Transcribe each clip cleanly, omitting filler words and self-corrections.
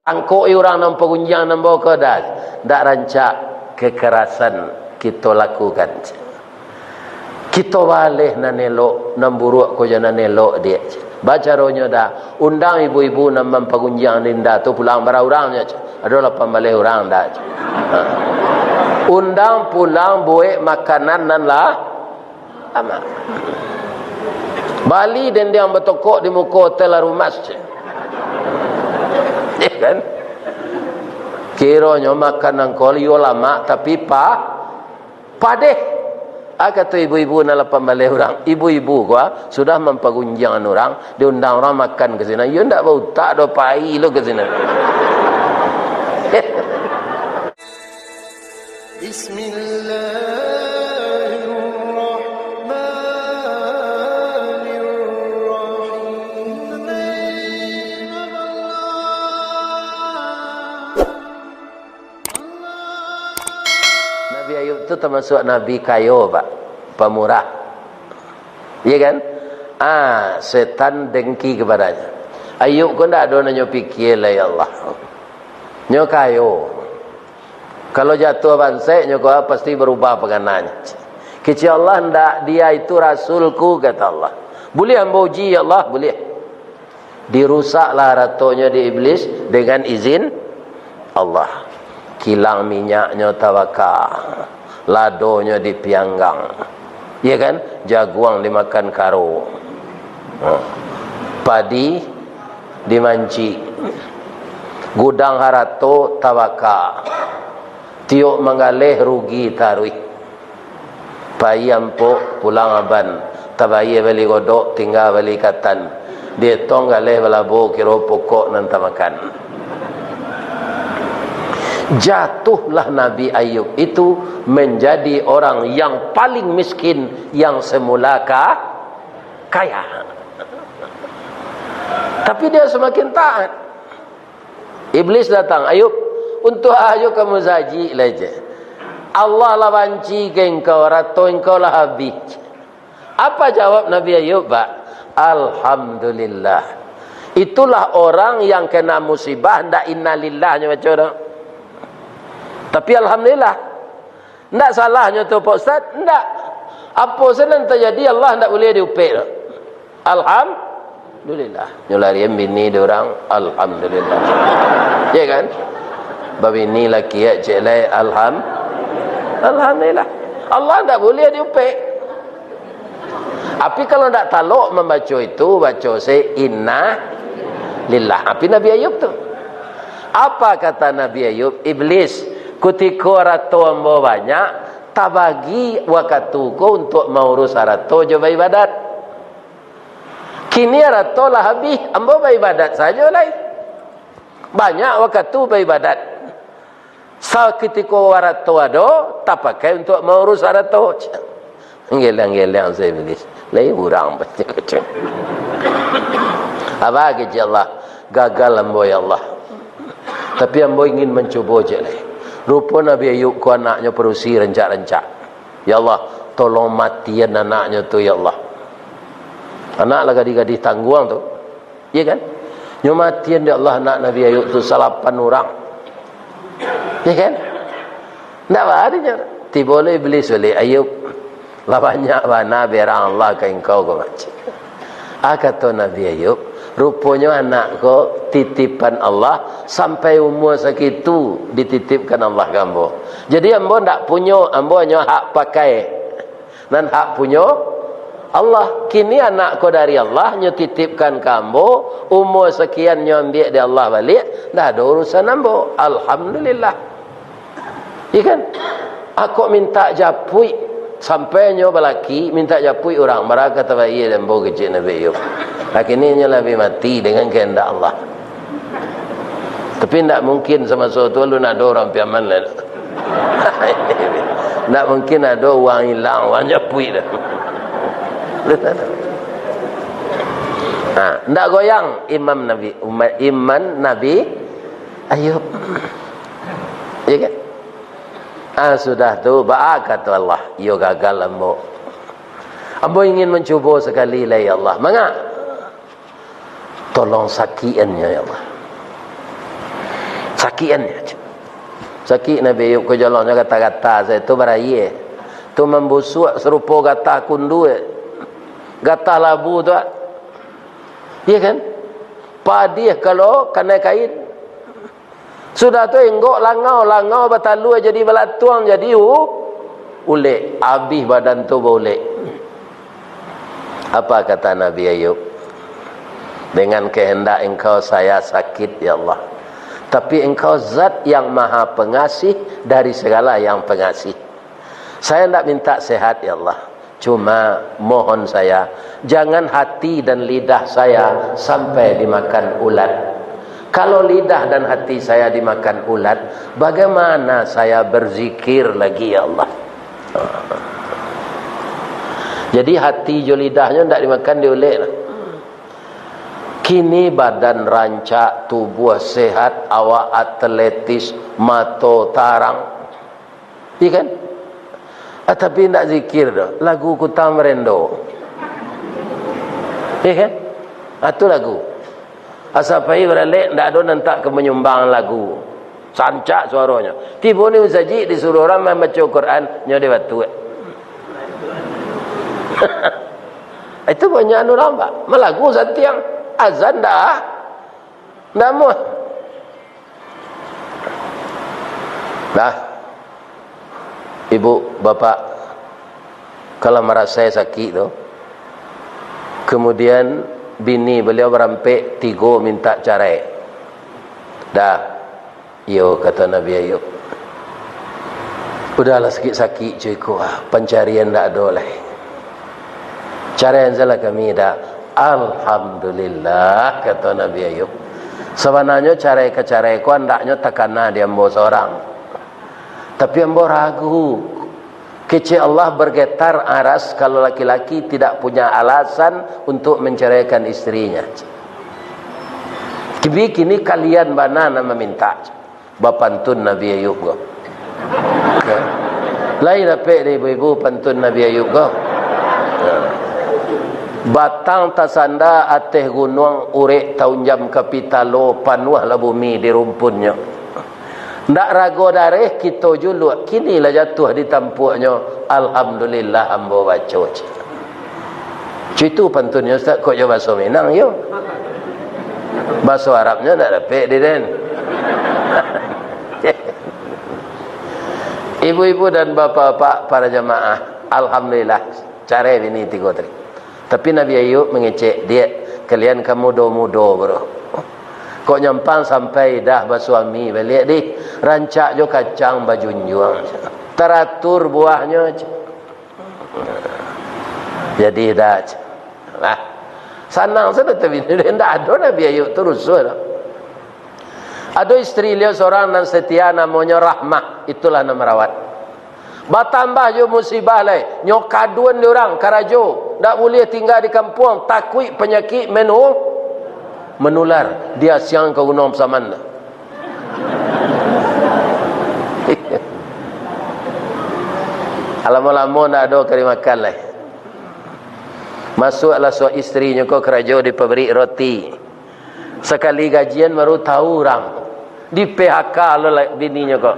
Angkoi orang nam pengunjang nam bawa ke dah. Tak rancak kekerasan kita lakukan. Kita balik nan elok, nan buruk ko jangan elok dia. Baca ronya dah. Undang ibu-ibu nam pengunjang ninda tu pulang bara orangnya. Ada 18 orang dah. Undang pulang buat makanan nan lah. Amat. Bali dan dia bertokok di muka hotel rumah. Ya kan? Kiranya makanan kau yo lama tapi padeh. Kata ibu-ibu na 18 orang. Ibu-ibu gua sudah mempergunjang orang, diundang orang makan ke sini. Yo ndak bau tak do pai lo ke sini. Bismillah. Itu termasuk Nabi kayo pak, pemurah, iya kan? Setan dengki kepadanya. Ayub kau tak ada nanya fikir lah ya Allah. Nyo kayo, kalau jatuh bansai nyo kau pasti berubah pengananya. Kecil Allah ndak dia itu rasulku kata Allah. Boleh ambo uji ya Allah boleh. Dirusaklah ratonya di iblis dengan izin Allah. Kilang minyaknya tawakal. Ladonya dipianggang, ya kan? Jaguang dimakan karo, padi dimanci, gudang harato tawaka, tiuk mengalih rugi tarui, bayi ampo pulang aban, tabayi beli godok tinggal beli katan, dia tong galih belabo kiro pokok nanti makan. Jatuhlah Nabi Ayub itu menjadi orang yang paling miskin yang semula kaya. Tapi dia semakin taat. Iblis datang, Ayub, untuk Ayub kamu zaji saja. Allah lah banci ke engkau, ratu engkau lah habis. Apa jawab Nabi Ayub, Pak? Alhamdulillah. Itulah orang yang kena musibah, ndak innalillahnya baca dah. Tapi alhamdulillah. Enggak salahnya tu Pak Ustaz, enggak. Apa senang terjadi Allah enggak boleh diupik. Alhamdulillah. Nyularian bini dia orang alhamdulillah. Ya kan? Babini laki ya celai alhamdulillah. Allah enggak boleh diupik. Tapi kalau enggak taluk membaca itu, baca say inna lillah. Tapi Nabi Ayub tu. Apa kata Nabi Ayub? Iblis ketika ratu ambo banyak, tak bagi waktuku untuk mengurus ratu je beribadat. Kini ratu lah habis, ambo beribadat saja lah. Banyak waktu beribadat. Ketika ratu ada, tak pakai untuk mengurus ratu. Ngelang-ngelang saya Iblis. Lain kurang macam-macam. Apa kerja Allah? Gagal ambo ya Allah. Tapi ambo ingin mencuba je lah. Rupa Nabi Ayub ku anaknya perusi rencak-rencak. Ya Allah, tolong matian anaknya tu ya Allah. Anak lah gadis-gadis tangguang tu. Ya kan? Nyo matian ya Allah anak Nabi Ayub tu 8 orang. Ya kan? Tak apa adanya. Tiba boleh Iblis boleh Ayub. Lah banyak mana berang Allah ke engkau ke macam. Kata Nabi Ayub, rupanya anak ko titipan Allah sampai umur segitu dititipkan Allah gambo. Jadi ambo ndak punya, ambo hanya hak pakai dan hak punya Allah. Kini anak ko dari Allah nyo titipkan kambo, umur sekian nyo ambil dari Allah balik, dah ada urusan ambo. Alhamdulillah. Ikan aku minta japui sampai nyo balaki minta japui orang mereka tabai dan bo kecil Nabi Ayub. Akhirnya lebih mati dengan kehendak Allah. Tapi tidak mungkin sama sesuatu lu nak ada orang piaman lah. Tidak mungkin ada uang hilang, uang japui dah. Tidak goyang iman Nabi Ayub. Ya kan? Sudah tu kata Allah, yo gagal ambo. Ambo ingin mencuba sekali lah ya Allah. Mangga tolong sakiannya ya Allah. Sakiannya. Sakit Nabi Ayub ke jalannya kata-kata saya tu beraya. Tu membusuk serupa gata kundu. Gata labu tu. Ya kan? Padi kalau kena kain. Sudah tu enggok langau batalu jadi belatuang jadi ulek. Habis badan tu boleh. Apa kata Nabi Ayub? Dengan kehendak engkau saya sakit ya Allah. Tapi engkau zat yang maha pengasih dari segala yang pengasih. Saya tidak minta sehat ya Allah. Cuma mohon saya, jangan hati dan lidah saya sampai dimakan ulat. Kalau lidah dan hati saya dimakan ulat, bagaimana saya berzikir lagi ya Allah? Jadi hati jo lidahnya tidak dimakan diulik lah. Kini badan rancak, tubuh sehat, awak atletis, mata tarang. Iya kan? Tapi tidak zikir dah. Lagu Kutam Merendo. Iya kan? Itu lagu. Asal pergi beralik, tidak ada nantak ke menyumbang lagu. Sancak suaranya. Tiba ni usaji disuruh orang membaca Quran, nyonya batu. Itu banyak anu lambat. Melagu setiang azan dah. Namun dah. Ibu, bapa, kalau merasa sakit tu, kemudian bini beliau berampik 3 minta cerai. Dah. Yo kata Nabi Ayub. Udahlah sakit-sakit cuy ku. Pencarian tak ada lah. Cara yang salah kami dah. Alhamdulillah kata Nabi Ayub. Sebenarnya cara ku andaknya takana dia ambo seorang. Tapi ambo ragu. Kecil Allah bergetar aras kalau laki-laki tidak punya alasan untuk menceraikan istrinya. Kini kalian banana meminta. Bapantun Nabi Ayub go. Lain apa ibu-ibu pantun Nabi Ayub go. Batang tasanda ateh gunung urek taunjam kapitalo panuah lah bumi di rumpunnya. Ndak rago dareh kita juluk. Kinilah jatuh di tampuknya. Alhamdulillah ambo baca. Itu pantunnya Ustaz. Kok jauh bahasa Minang yo. Bahasa Arabnya tak dapat dia den. Ibu-ibu dan bapak-bapak para jamaah, alhamdulillah cara ini 3. Tapi Nabi Ayub mengecek dia, kalian kamu mudo-mudo bro. Kok nyampang sampai dah bersuami balik di rancak jo kacang bajunjuang. Teratur buahnya. Jadi dah. Lah. Senang saja tapi tidak ada Nabi Ayub terus sudah. Ada istri dia seorang dan setia namanya Rahmah. Itulah nama rawat. Bertambah jo musibah lai. Nyokaduan dia orang karajo. Tak boleh tinggal di kampung. Takut penyakit menular. Dia siang ke gunung Saman. Lama-lama tak ada kari makan lah. Masuklah suami isterinya kau kerajo di pabrik roti. Sekali gajian baru tahu orang. Di PHK lah bininya kau.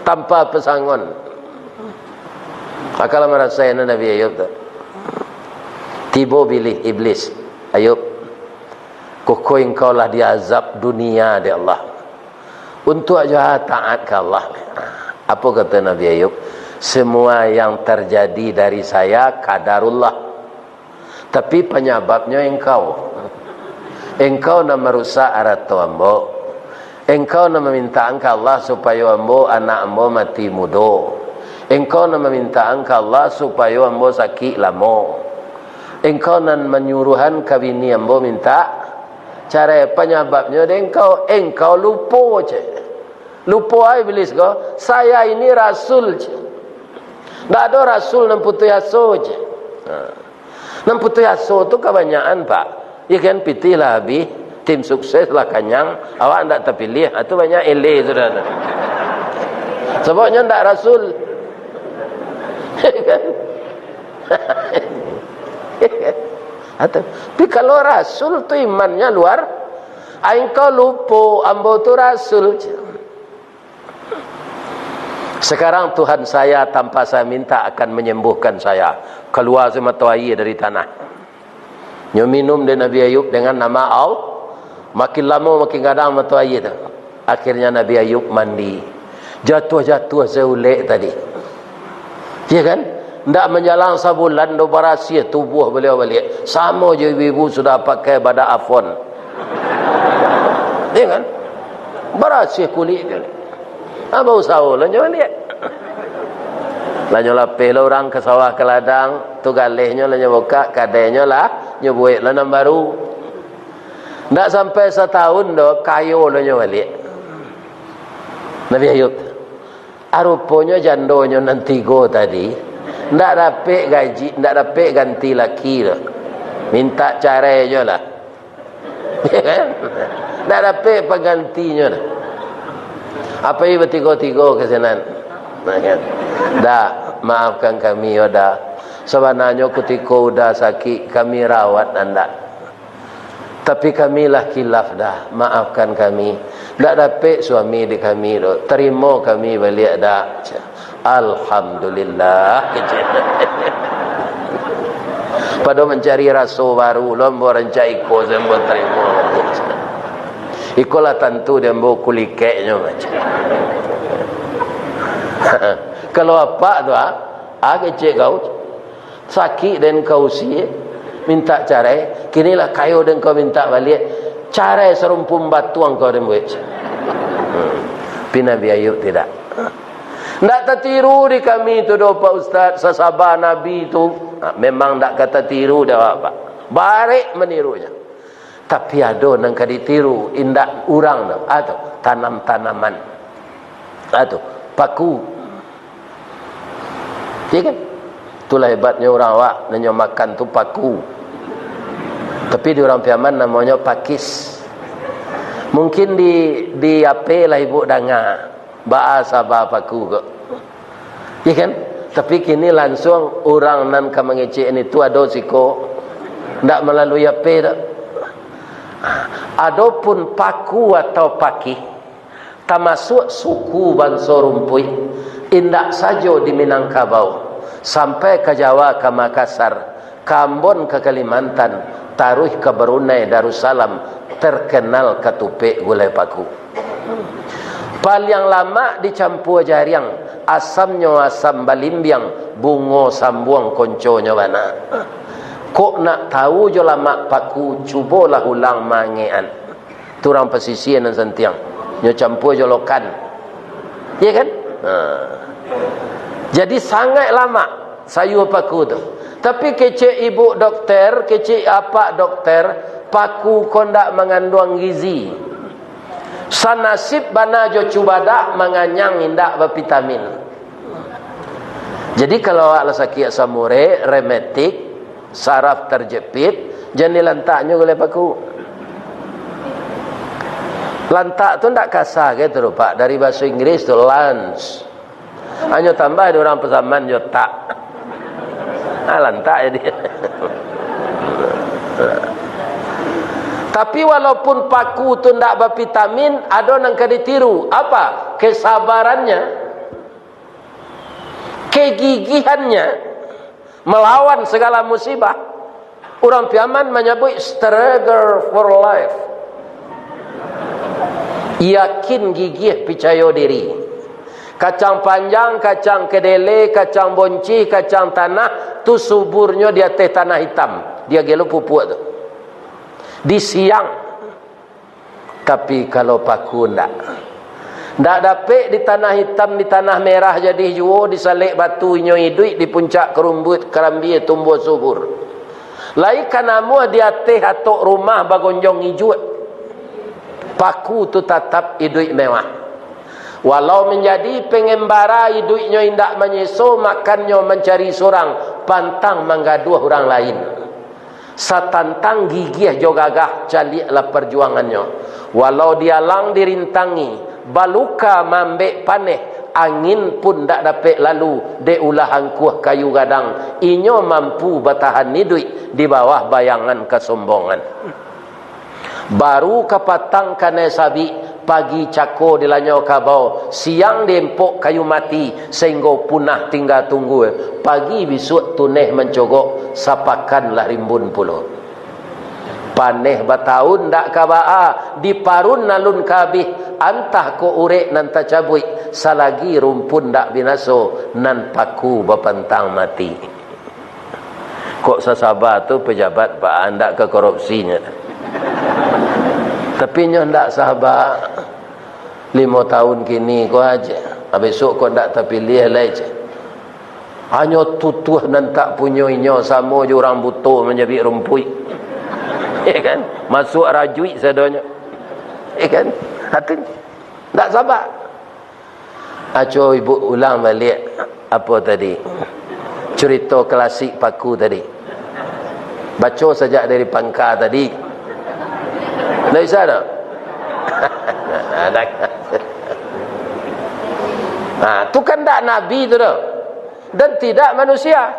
Tanpa pesangon. Akal merasa yang Nabi Ayub tu. Tiba bilih iblis. Ayub. Kukui engkau lah diazab dunia di Allah. Untuk aja taat ke Allah. Apa kata Nabi Ayub? Semua yang terjadi dari saya kadarullah. Tapi penyebabnya engkau. Engkau nak merusak aratu ambo. Engkau nak meminta engkau Allah supaya ambo anak ambo mati muda. Engkau nak meminta engkau Allah supaya ambo sakit lama. Engkau nak menyuruhan kabini ambo minta. Cara penyebabnya engkau lupa je. Lupa iblis kau. Saya ini rasul je. Tak ada rasul dan putu yaso je. Dan putu yaso tu kebanyakan pak. Ya kan pitih lah habis. Tim sukses lah kanyang. Awak tak terpilih. Itu banyak ele sudah. Sebabnya tak rasul. Tapi kalau rasul tu imannya luar Engkau lupa ambo tu rasul. Sekarang Tuhan saya tanpa saya minta akan menyembuhkan saya. Keluar semata air dari tanah. Nyo minum dari Nabi Ayub dengan nama Allah. Makin lama makin kadang mata air tu. Akhirnya Nabi Ayub mandi. Jatuh-jatuh seulek tadi. Ya kan? Tidak menjalang sebulan do barasia tubuh beliau balik. Sama je ibu-ibu sudah pakai badak afon. Ya kan? Barasia kulit dia. Apa usaha lah nyo balik. Lanyo lapeh lah orang ke sawah ke ladang, tu galihnya lah nyo buka, kadainya lah nyo buat lanam baru. Tak sampai setahun dah kayu lah nyo balik. Nabi Ayub. Rupanya jandonyo nanti go tadi, tak dapat gaji, tak dapat ganti laki lah. Minta caranya lah. Ya kan? Tak dapat penggantinya lah. Apa ini bertiga-tiga kesenan? Dah, maafkan kami, dah. Sebenarnya ketika udah sakit, kami rawat anda. Tapi kamilah khilaf dah. Maafkan kami. Tak dapat suami di kami tu. Terima kami balik dah. Alhamdulillah. Pada mencari rasa baru, lomba rencai iko semua terima. Ikolah tentu dia bawa kulikeknya macam. Kalau apa tu kecik kau sakit dan kau si minta carai, kinilah kayu dan kau minta balik carai serumpun batuang kau dan buat. Nabi Ayub tidak. Tak tertiru di kami tu doa Pak Ustaz sasabar Nabi tu. Memang tak kata tiru dah apa. Barik menirunya. Tapi ada nang ditiru indak urang tu atau tanam-tanaman atau paku. Ya kan? Itulah hebatnya orang awak nanya makan tu paku. Tapi di orang Piaman namanya pakis. Mungkin di apa lah ibu dengar bahasa paku kok. Ya kan? Tapi kini langsung orang nan ka mengecek ini tu ada siko ndak melalui apa dak. Adapun paku atau paki termasuk suku bangsa Rumpui indak saja di Minangkabau sampai ke Jawa ke Makassar, ke Ambon ke Kalimantan, taruh ke Brunei Darussalam terkenal ketupik gulai paku. Paling lama dicampur jariang, asamnya asam balimbiang, bungo sambuang konconya mana. Kok nak tahu je lama paku, cubalah ulang mangean. Tu orang pesisir dan sentiang. Nyo campur je lokan. Ya kan? Jadi sangat lama sayur paku tu. Tapi kecik ibu doktor, kecik apa doktor, paku kondak mengandung gizi. Sanasib bana jo cubadak menganyang indak bervitamin. Jadi kalau ala sakit samure, rematik, saraf terjepit, jadi lantaknya oleh paku. Lantak tu tak kasar gitu Pak. Dari bahasa Inggris tu lunch. Hanya tambah orang pesaman jo tak. Lantak jadi. Tapi walaupun paku tu tak bervitamin, ada yang ditiru. Apa? Kesabarannya, kegigihannya melawan segala musibah. Orang Piaman menyebut struggle for life. Yakin gigih percaya diri. Kacang panjang, kacang kedele, kacang bonci, kacang tanah tu suburnya di atas tanah hitam. Dia gelo pupuk tu. Di siang. Tapi kalau paku ndak dapat di tanah hitam, di tanah merah jadi juo, disalik batu nyoi duit di puncak kerumbut kerambi tumbuh subur. Lai kanamu di atas atok rumah bagonjong hijau. Paku tu tetap hidup mewah. Walau menjadi pengembara hidupnya indak menyeso, makannya mencari sorang, pantang menggaduh orang lain. Satantang gigih jo gagah calilah perjuangannya. Walau dia lang dirintangi, baluka mambek paneh, angin pun tak dapat lalu de ulah angkuh kayu gadang. Inyo mampu bertahan hidup di bawah bayangan kesombongan. Baru kapatang kane sabi, pagi cako dilanyo kabau, siang dempok kayu mati, sehingga punah tinggal tunggu. Pagi besok tuneh mencogok, sapakanlah rimbun pulau. Paneh batahun dak kabaa, diparun nalun kabih, antah ko urek nan tacabui, salagi rumpun dak binaso, nan paku bapantang mati. Kok sasabar tu pejabat pak anda ke korupsinya. Tapi nyo ndak sabar 5 tahun kini ko aja. Besok ko ndak terpilih lagi je. Hanya tutuh dan tak punya inyo sama je orang butuh menjadi rumpui. Ya kan? Masuk rajui sadanya. Ya kan? Hati ndak sabar. Aco ibu ulang balik apa tadi? Cerita klasik paku tadi. Baca saja dari pangkal tadi. Tak bisa tak? Nah, tu kan tak Nabi tu dah. Dan tidak manusia.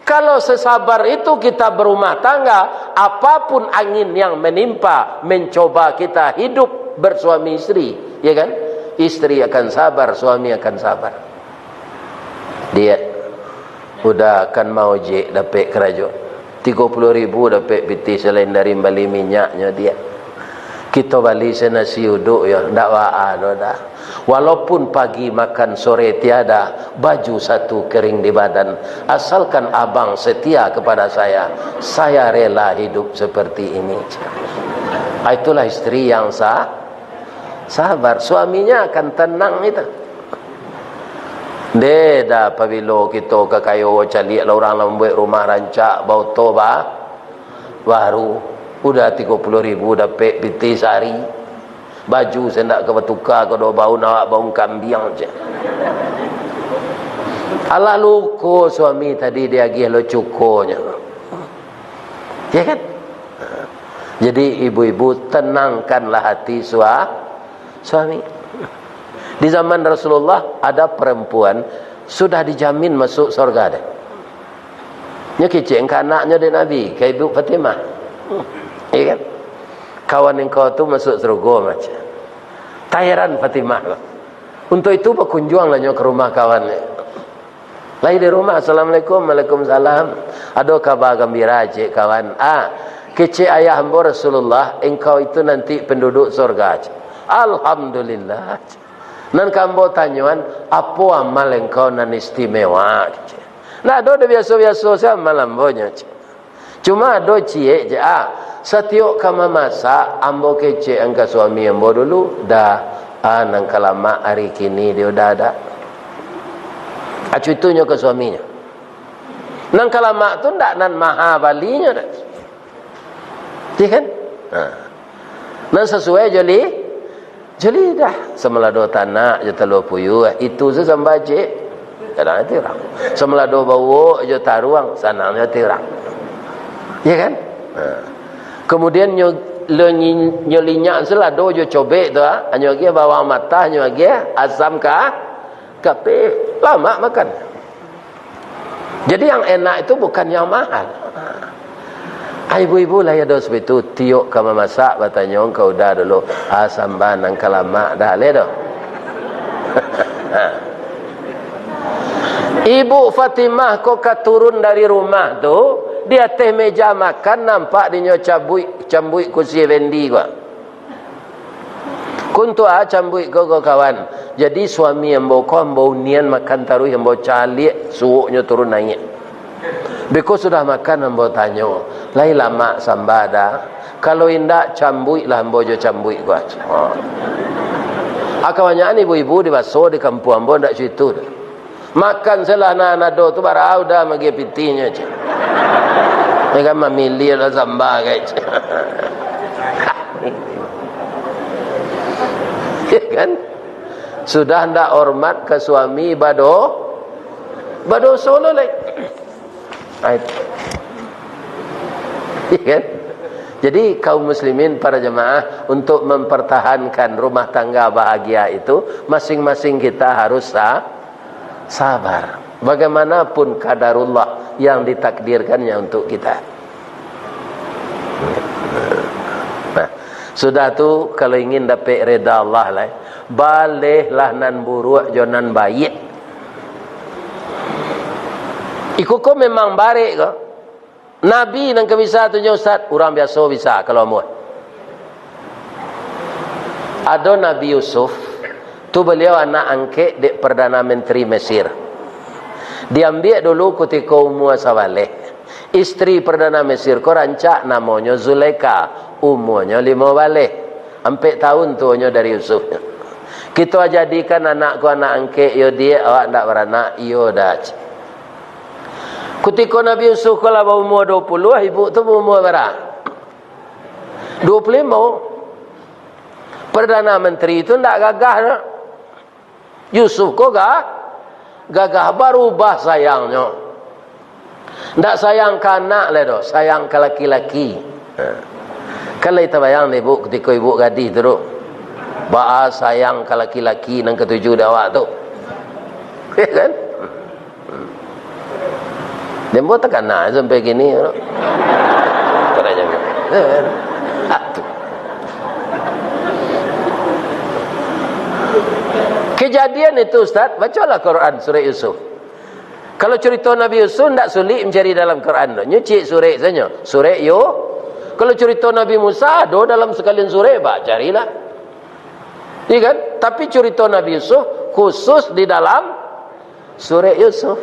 Kalau sesabar itu kita berumah tangga, apapun angin yang menimpa, mencoba kita hidup bersuami istri, ya kan? Istri akan sabar, suami akan sabar. Dia udah akan mau je dapat kerajaan. 30.000 dapat piti selain dari bali minyaknya dia. Kita bali senasi uduk ya, ndak waa dah. Walaupun pagi makan sore tiada, baju satu kering di badan, asalkan abang setia kepada saya rela hidup seperti ini. Itulah istri yang sabar, suaminya akan tenang itu. Dah apabila kita ke kayu calik lah orang lah buat rumah rancak bau toba baru udah 30.000 dapat piti sehari, baju sendak ke bertukar ke dua bau nak bau kambing je. Alah luko suami tadi dia gih lo cukonya, ya kan? Jadi ibu-ibu tenangkanlah hati suami. Di zaman Rasulullah ada perempuan sudah dijamin masuk surga dah. Nya kecek anaknya dari Nabi, kayak Ibu Fatimah. Iya kan? Kawan engkau tu masuk surga macam. Tayaran Fatimah. Untuk itu berkunjunglah ke rumah kawannya. Lagi di rumah, Assalamualaikum, Waalaikumsalam. Ada kabar gembira cik kawan. Kecek ayah hamba Rasulullah, engkau itu nanti penduduk surga. Alhamdulillah. Nan kambo tanyuan, apa amal engkau nan istimewa? Nah, ada biasa-biasa saja malam bonya. Cuma ada cie je. Setiap kama masak, ambo kece angka suami ambo dulu dah. Nang kalama hari kini dia dah ada. Acu itunya ke suaminya. Nang kalama tu ndak nan maha balinya dah. Iya kan? Nan sesuai Jeli dah semelado tanah je telur puyuh itu je sambaje kadang tirang semelado bawa je taruang sanangnya tirang, ya kan? Kemudian nyolinyak selado je cobek tu hanya lagi bawang matah hanya lagi asam kape lama makan. Jadi yang enak itu bukan yang mahal. Ibu-ibu lah ya dos betul tiok kama masak batanya kau dah dulu samban nang kalama dah le dah. Ibu Fatimah kok turun dari rumah tu, dia teh meja makan nampak dia cambui kursi vendi gua. Kuntu cambui go kawan. Jadi suami yang bau nian makan taruh yang bau calik suuknya turun naik. Beko sudah makan ambo tanyo, lai lama sambada. Kalau indak cambui lah ambo jo cambui gua. Akawannya ibu-ibu di baso di kampung ambo ndak situ. Makan selah nado tu barau dah magi pitinya je. Mereka memilih lah samba guys. Ya kan? Sudah ndak hormat ke suami bado solo lagi. Kan? Jadi kaum muslimin para jemaah untuk mempertahankan rumah tangga bahagia itu masing-masing kita harus sabar. Bagaimanapun kadarullah yang ditakdirkannya untuk kita. Sudah tu kalau ingin dapat reda Allah lah, balehlah nan buruk jonan baik. Ikut kau memang baik ke? Nabi nang bisa tu Ustaz, orang biasa bisa kalau mau. Ada Nabi Yusuf, tu beliau anak angkat di Perdana Menteri Mesir. Diambil dulu ketika umur sawaleh. Istri Perdana Mesir ko rancak namanya Zulaika, umurnya 5 balik. 4 tahun tuanya dari Yusuf. Kita jadikan anakku anak angkat, yo dia awak ndak beranak, yo dah. Ketika Nabi Yusuf kalau berumur 20, ibu tu berumur berapa? 25. Perdana Menteri itu tidak gagah. No? Yusuf kok gagah berubah sayangnya. Tidak sayang ke anak lah, sayang ke laki-laki. Kalau kita bayang ibu ketika ibu gadis tu, bahas sayang ke laki-laki yang ketujuh dawak tu. Ya kan? Dia buat tekan nak sampai gini. Tak ada jangan. Kejadian itu Ustaz, bacalah Quran surah Yusuf. Kalau cerita Nabi Yusuf tidak sulit mencari dalam Quran. Nyuci surah saja. Surah Yo. Kalau cerita Nabi Musa ada dalam sekalian surah, carilah. Ya kan? Tapi cerita Nabi Yusuf khusus di dalam surah Yusuf.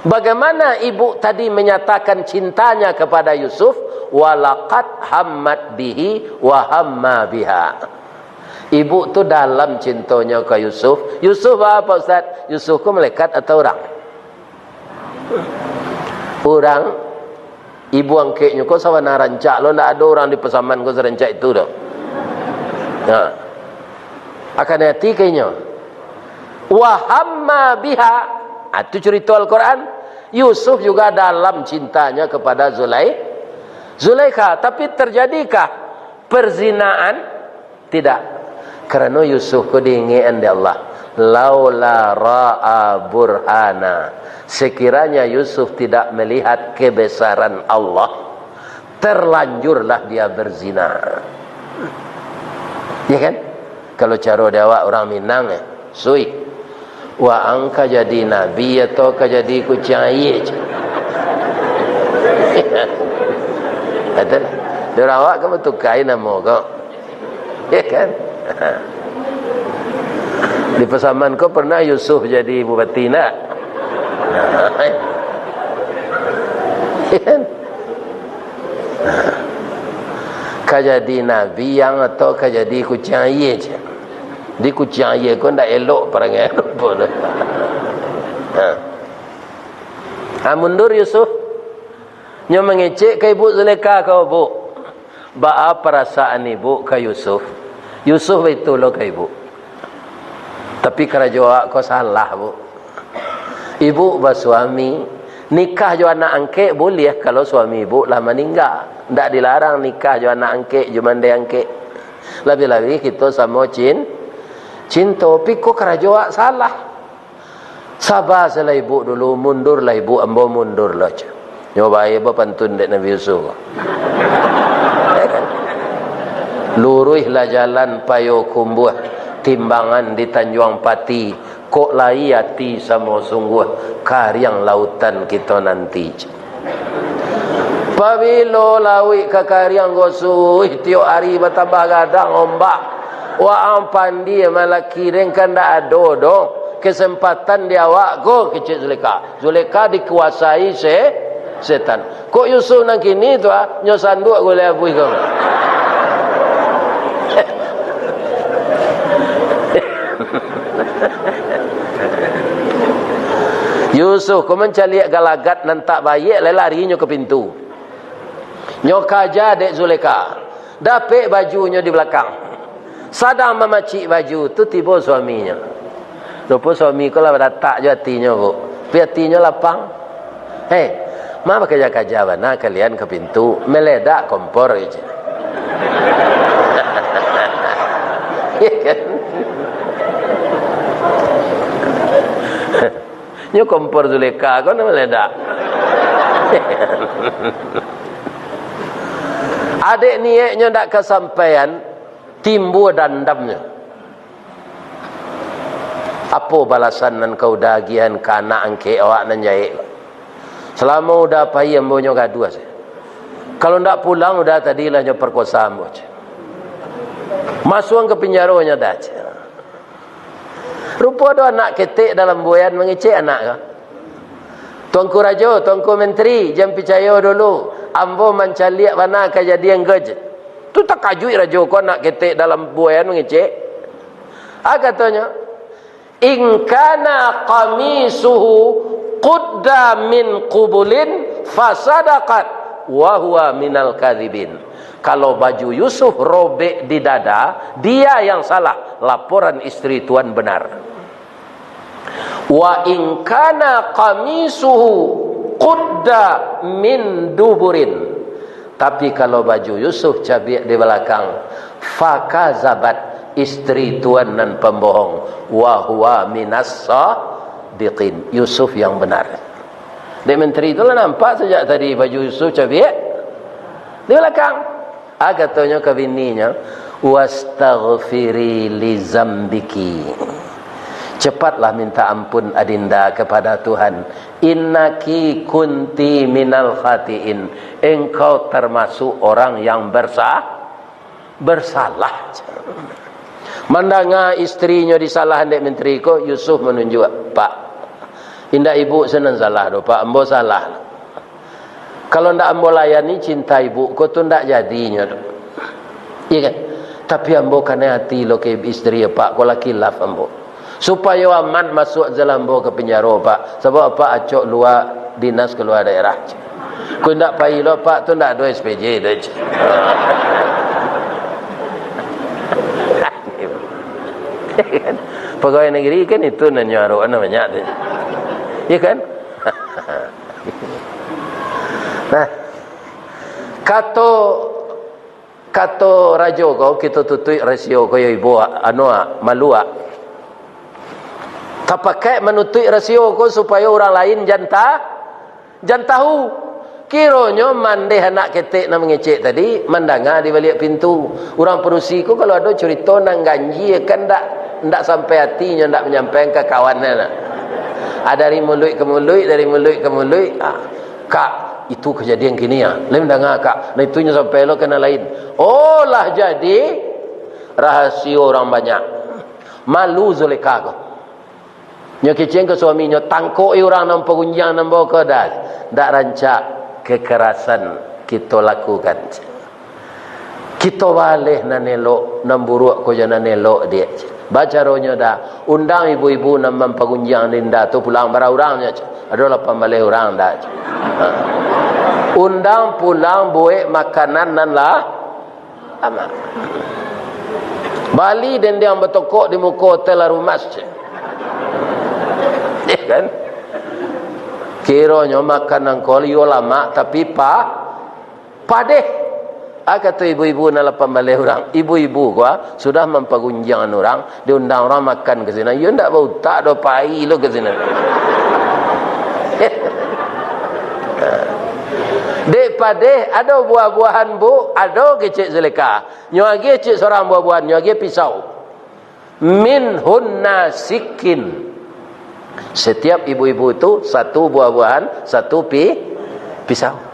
Bagaimana ibu tadi menyatakan cintanya kepada Yusuf, walaqad hammat bihi wa hamma biha. Ibu tu dalam cintanya ke Yusuf. Yusuf apa Ustaz? Yusuf ku malaikat atau orang? Orang. Ibu angkatnya kau sawana rancak lo, ndak ada orang di pesaman kau serancak itu dah. Nah. Akan hati kayaknya. Wa hamma biha. Itu cerita Al-Quran. Yusuf juga dalam cintanya kepada Zulaikha. Tapi terjadikah perzinaan? Tidak. Kerana Yusuf ko diingat oleh Allah. Laula ra'a burhana. Sekiranya Yusuf tidak melihat kebesaran Allah, terlanjurlah dia berzina. Ya kan? Kalau cara dewa orang Minang, sui. Wa angka jadi nabi atau ka jadi kucing air je. Betul? Dia awak kamu tukai nama kau. Ya kan? Di pesaman kau pernah Yusuf jadi bupati nak? Ya kan? Ka jadi nabi yang atau ka jadi kucing air je. Di kucing air kau ndak elok perangai pun. Mundur Yusuf. Nya mengecek ke ibu Zulaikha kau bu. Ba perasaan ibu ke Yusuf. Yusuf itu lo ke ibu. Tapi kerajaan kau salah bu. Ibu bersuami nikah jo anak angkat boleh kalau suami ibu lah meninggal. Tak dilarang nikah jo anak angkat cuma dia angkat. Lebih-lebih kita sama cinta. Tapi kok kerajaan salah. Sabar salah ibu dulu, mundurlah ibu, ambo mundurlah. Nyoba ibu pantun dek Nabi Yusuf. Luruhlah jalan payo kumbuh, timbangan di Tanjung Pati. Kok lai hati sama sungguh karyang lautan kita nanti. Pabilo lawi ke karyang gosuh tiap hari bertambah gadang ombak. Wa ampandi malaki rengkan dak ada dong kesempatan dia awak go kecil Zulaikha. Zulaikha dikuasai setan. Kok Yusuf nang kini tu nyo sanduk goleh abui kau. Yusuf kau mencari galagat nan tak baik lari nyo ke pintu. Nyo kaja dek Zulaikha. Dapat bajunya di belakang. Sadang memacik baju tu tiba suaminya. Rupa suami kau lah datang je hatinya kok. Tapi hatinya lapang. Hei, mama kerja-kerja mana kalian ke pintu. Meledak kompor je. Ya kan? Nyo kompor Zulaikha kau nak meledak. Adik niatnya tak kesampaian, timbul dendamnya. Apa balasan nan kau dagian ke anak angke awak nan jahit? Selama udah pahi ambonya gaduh saya. Kalau ndak pulang udah tadilah nyo perkosa ambo. Masuk ke penjaranya dah. Rupa ada anak ketik dalam buayan mengecek anak ke? Tuanku Rajo, Tuanku Menteri, jangan percaya dulu. Ambo mencaliak mana kejadian gej. Tu tak kajui Rajo kau nak ketik dalam buayan mengecek. Katanya, in kana qamisuhu qudda min qubulin fasadaqat wa huwa minal kadhibin. Kalau baju Yusuf robek di dada, dia yang salah. Laporan istri tuan benar. Wa in kana qamisuhu qudda min duburin. Tapi kalau baju Yusuf cabik di belakang, fakazabat, istri tuan dan pembohong, wa huwa minas sadiqin. Yusuf yang benar. Dek menteri itulah nampak sejak tadi baju Yusuf cabik di belakang. Katanya ke bininya, wastaghfiri li zambiki. Cepatlah minta ampun adinda kepada Tuhan. Innaki kunti minal khatiin. Engkau termasuk orang yang bersalah. Mandanga istrinya disalahan dek menteri ko, Yusuf menunjuk, Pak, indah ibu senang salah do, Pak, ambo salah. Kalau ndak ambo layani cinta ibu ko tu ndak jadinya do. Iya kan? Tapi ambo kena hati lo ke istri ya, Pak, ko laki laf ambo. Supaya aman masuk dalam ambo ke penjara, Pak. Sebab Pak acok luar dinas keluar daerah. Ko ndak pai lo, Pak, tu ndak do SPJ do. Pegawai negeri kan itu nanyaro namanya. Ya kan? Nah, kato rajo kau kita tutui rasio kau ibu anua malua. Tapakai menutui rasio kau supaya orang lain jangan tahu. Kironyo mandeh anak ketek nak mengecek tadi mandanga di balik pintu. Orang perusi ku kalau ada cerita nang ganji kan ndak sampai hatinya, ndak menyampaikan ke kawannya. Dari mulut ke mulut, dari mulut ke mulut. Kak, itu kejadian gini ya. Lain dengar Kak. Nah itunya sampai lo kena lain. Oh lah jadi rahasia orang banyak. Malu Zulekha ko. Nyo keceng ke suaminya tangkoi orang nampak gunjang nampak ke dah. Ndak rancak kekerasan kita lakukan. Kita balik nan elok, nan buruk ko jangan elok dia. Baca rohnya dah. Undang ibu-ibu nan mampagunjang dinda tu pulang bara orangnya. Adalah pembalik orang dah. Undang pulang buat makanan nan lah. Amat. Bali dan dia bertokok di muka hotel rumah. Ya kan? Kiranya makanan kau yo lama tapi padeh. Kata ibu-ibu nak pembalik orang. Ibu-ibu gua sudah mempagunjang orang, diundang orang makan ke sini. Yo ndak bau tak do pai lo ke sini. Dek padeh ada buah-buahan bu, ada kecik Zulekha. Nyo agi cik seorang buah-buahan, nyo agi pisau. Min hunna sikin. Setiap ibu-ibu itu satu buah-buahan, satu pisau.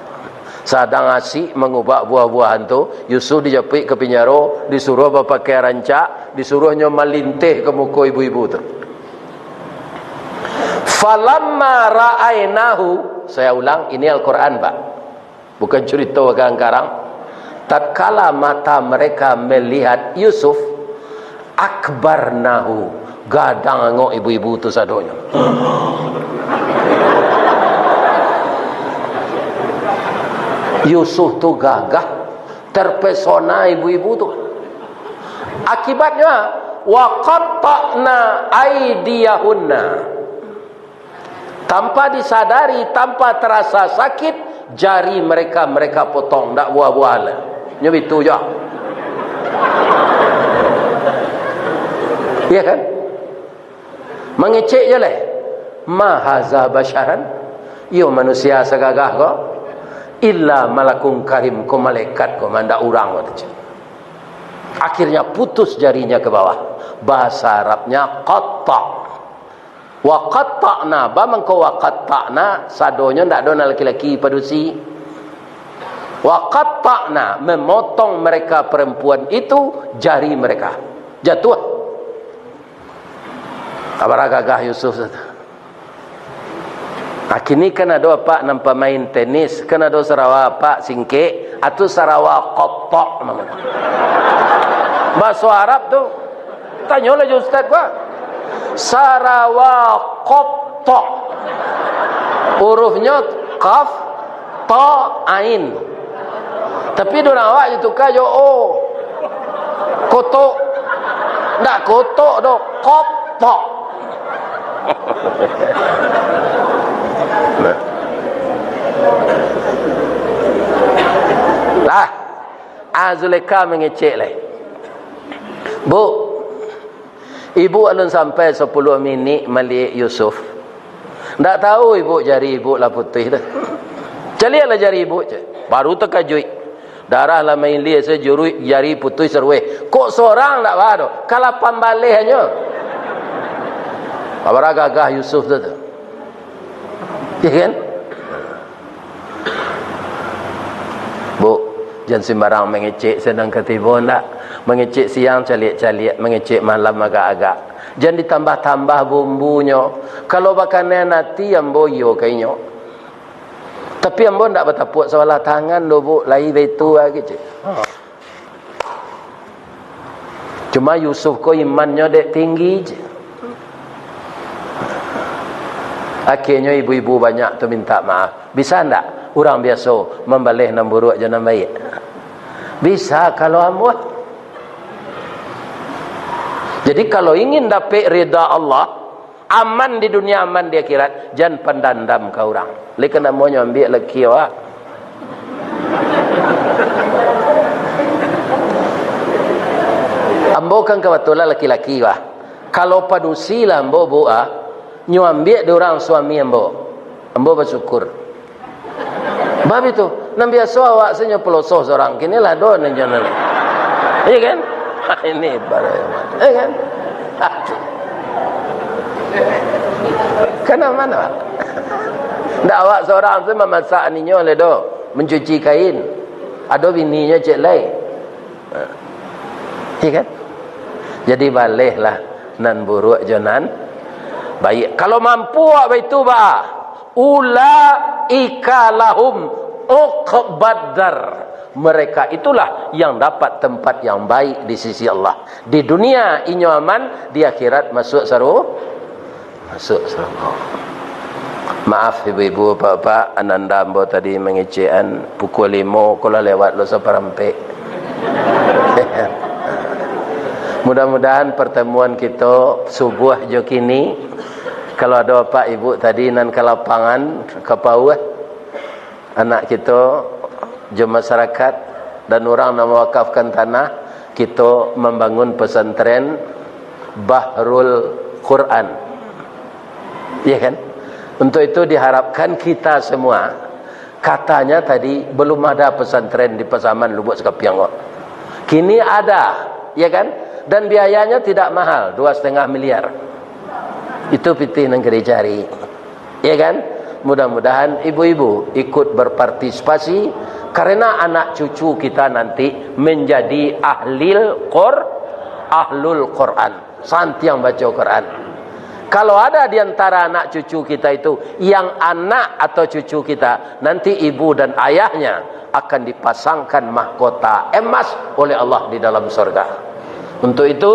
Sadang asik mengubah buah-buahan tu, Yusuf dijapik ke penjara, disuruh berpakai rancak, disuruhnya melintih ke muka ibu-ibu tu. Falamma ra'ainahu, saya ulang, ini Al-Quran Pak, bukan cerita karang-karang. Tatkala mata mereka melihat Yusuf, akbarnahu, gadang ngok ibu-ibu tu sadonya. Yusuf tu gagah, terpesona ibu-ibu tu. Akibatnya wa qatta'na aydiyahunna. Tanpa disadari, tanpa terasa sakit, jari mereka potong, ndak buah-buahan. Nya itu je. Iya kan? Mengecek je leh. Ma haza basyaran? Yo manusia segagah kau. illa malakun karim, ko malaikat ko manda orang kata. Akhirnya putus jarinya ke bawah. Bahasa Arabnya qatta. Wa qatta'na, ba mangko wa qatta'na sadonya ndak ada laki-laki padusi. Wa qatta'na, memotong mereka perempuan itu jari mereka. Jatuh. Abara gagah Yusuf. Kini kan ada apa nampak main tenis, kan ada Sarawak apa singke atau Sarawak qatta' namanya. Bahasa Arab tu tanyalah je ustaz gua. Sarawak qatta'. Hurufnya qaf ta ain. Tapi dorang awak je tukar je oh. Kotok. Ndak kotok doh, qatta'. Lah, Zulekha mengecek lah. Bu, ibu alun sampai 10 minit malik Yusuf. Tak tahu ibu jari ibu lah putih dah. Calilah jari ibu je. Baru terkejut. Darah lah main lia sejurui jari putih serwe. Kok seorang tak ada? Kalau pambalih hanya. Apa gagah Yusuf tu? Ya kan? Bu, jangan sembarang mengecek sedang ketiba nak. Mengecek siang caliak-caliak, mengecek malam agak-agak. Jangan ditambah-tambah bumbunya. Kalau bakanan nanti yang boyo kayaknya. Tapi ambo ndak bertapuk salah tangan do bu, lai betu lagi cik. Cuma Yusuf ko imannya dek tinggi je. Akhirnya ibu-ibu banyak tu minta maaf. Bisa ndak orang biasa membalih nan buruk jangan baik? Bisa kalau ambo. Jadi kalau ingin dapat rida Allah, aman di dunia, aman di akhirat, jangan pendandam ke orang. Lekan namanya ambil lagi awak. Ambo kan kebetulan laki-laki wah. Kalau padusi lah ambo buah, nyu ambil di orang suami ambo. Ambo bersyukur. Bab itu, nan biasa awak senyo pelosoh seorang kini lah do nan jangan. Iya kan? Ini barang. Iya kan? Kenapa mana? Ndak awak seorang tu memasak ninyo le do, mencuci kain. Ada bininya cek lai. Iya kan? Jadi balehlah nan buruk jonan baik. Kalau mampu apa itu ba? Ulaika lahum uqbadar. Mereka itulah yang dapat tempat yang baik di sisi Allah. Di dunia inyo aman, di akhirat masuk masuk surga. Maaf ibu-ibu bapak, ananda ambo tadi mengecekan pukul 5 kalau lewat lo seperempat. Mudah-mudahan pertemuan kita subuh jo kini. Kalau ada bapak ibu tadi nan ke lapangan ke bawah anak kita je masyarakat dan orang nak mewakafkan tanah, kita membangun pesantren Bahrul Quran. Ya kan? Untuk itu diharapkan kita semua, katanya tadi belum ada pesantren di Pasaman Lubuk Sekapiang. Kini ada, ya kan? Dan biayanya tidak mahal, 2,5 miliar. Itu pitih nang cari, ya kan? Mudah-mudahan ibu-ibu ikut berpartisipasi, karena anak cucu kita nanti menjadi ahlul Quran, santi yang baca Quran. Kalau ada di antara anak cucu kita itu yang anak atau cucu kita, nanti ibu dan ayahnya akan dipasangkan mahkota emas oleh Allah di dalam surga. Untuk itu,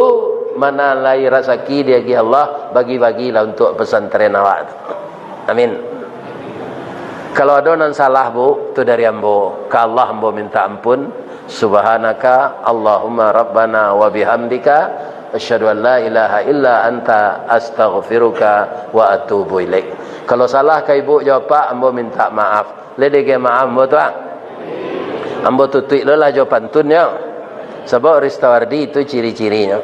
mana lai rezeki dia Allah, bagi-bagilah untuk pesantren awak. Amin. Kalau ada nan salah bu, tu dari ambo. Ke Allah ambo minta ampun. Subhanaka Allahumma Rabbana wa bihamdika asyhadu an la ilaha illa anta astaghfiruka wa atubu ilaik. Kalau salah ke ibu jawab ambo minta maaf. Ledege maaf ambo tuang. Ambo tutup lah jawapan tunnya. Sebab Ristawardi itu ciri-cirinya.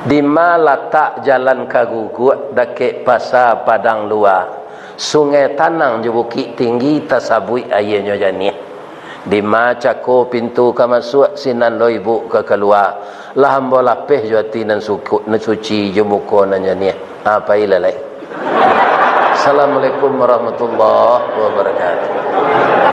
Di ma letak jalan kaguguk dake pasar Padang Luar. sungai tanang je bukit tinggi tasabui ayahnya jani di maca ko pintu ka masuk sinan lo ibu ke keluar lah hamba lapeh jati nan suci je muka nan jani apa ilalai. Assalamualaikum warahmatullahi wabarakatuh.